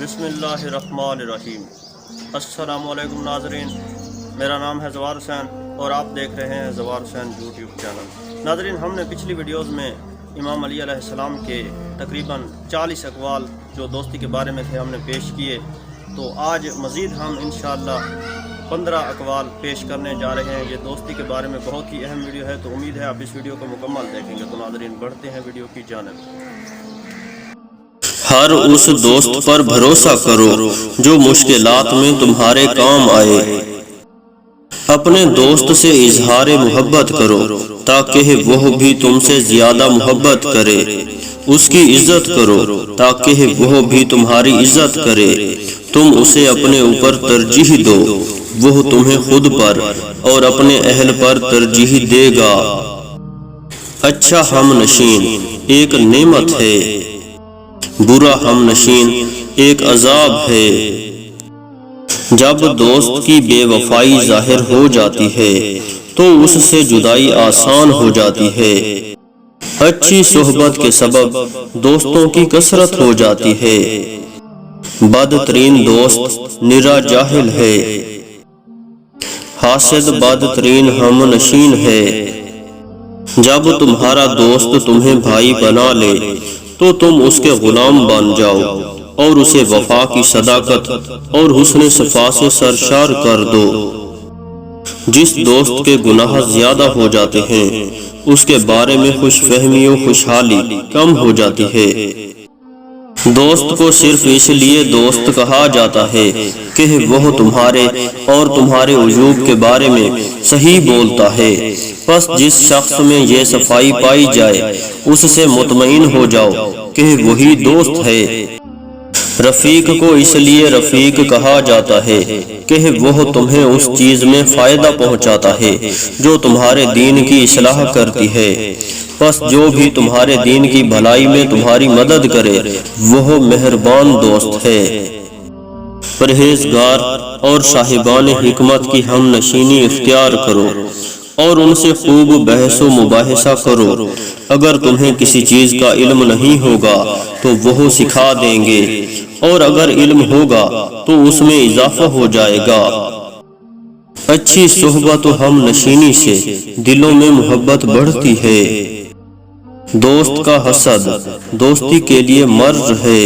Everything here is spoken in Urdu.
بسم اللہ الرحمن الرحیم۔ السلام علیکم ناظرین، میرا نام ہے زوار حسین اور آپ دیکھ رہے ہیں زوار حسین یوٹیوب چینل۔ ناظرین، ہم نے پچھلی ویڈیوز میں امام علی علیہ السلام کے تقریباً 40 اقوال جو دوستی کے بارے میں تھے ہم نے پیش کیے، تو آج مزید ہم انشاءاللہ 15 اقوال پیش کرنے جا رہے ہیں۔ یہ دوستی کے بارے میں بہت ہی اہم ویڈیو ہے، تو امید ہے آپ اس ویڈیو کو مکمل دیکھیں گے۔ تو ناظرین، بڑھتے ہیں ویڈیو کی جانب۔ ہر اس دوست پر بھروسہ کرو جو مشکلات میں تمہارے کام آئے۔ اپنے دوست سے اظہار محبت کرو تاکہ وہ بھی تم سے زیادہ محبت کرے۔ اس کی عزت کرو تاکہ وہ بھی تمہاری عزت کرے۔ تم اسے اپنے اوپر ترجیح دو، وہ تمہیں خود پر اور اپنے اہل پر ترجیح دے گا۔ اچھا ہم نشین ایک نعمت ہے، برا ہم نشین ایک عذاب ہے۔ جب دوست کی بے وفائی ظاہر ہو جاتی ہے تو اس سے جدائی آسان ہو جاتی ہے۔ اچھی صحبت کے سبب دوستوں کی کثرت ہو جاتی ہے۔ بدترین دوست نرا جاہل ہے، حاسد بدترین ہم نشین ہے۔ جب تمہارا دوست تمہیں بھائی بنا لے تو تم اس کے غلام بن جاؤ اور اسے وفا کی صداقت اور حسن صفا سے سرشار کر دو۔ جس دوست کے گناہ زیادہ ہو جاتے ہیں اس کے بارے میں خوش فہمی و خوشحالی کم ہو جاتی ہے۔ دوست کو صرف اس لیے دوست کہا جاتا ہے کہ وہ تمہارے اور تمہارے عیوب کے بارے میں صحیح بولتا ہے۔ پس جس شخص میں یہ صفائی پائی جائے اس سے مطمئن ہو جاؤ کہ وہی دوست ہے۔ رفیق کو اس لیے رفیق کہا جاتا ہے کہ وہ تمہیں اس چیز میں فائدہ پہنچاتا ہے جو تمہارے دین کی اصلاح کرتی ہے۔ پس جو بھی تمہارے دین کی بھلائی میں تمہاری مدد کرے وہ مہربان دوست ہے۔ پرہیزگار اور صاحبان حکمت کی ہم نشینی اختیار کرو اور ان سے خوب بحث و مباحثہ کرو۔ اگر تمہیں کسی چیز کا علم نہیں ہوگا تو وہ سکھا دیں گے، اور اگر علم ہوگا تو اس میں اضافہ ہو جائے گا۔ اچھی صحبت و ہم نشینی سے دلوں میں محبت بڑھتی ہے۔ دوست کا حسد دوستی کے لیے مرض ہے۔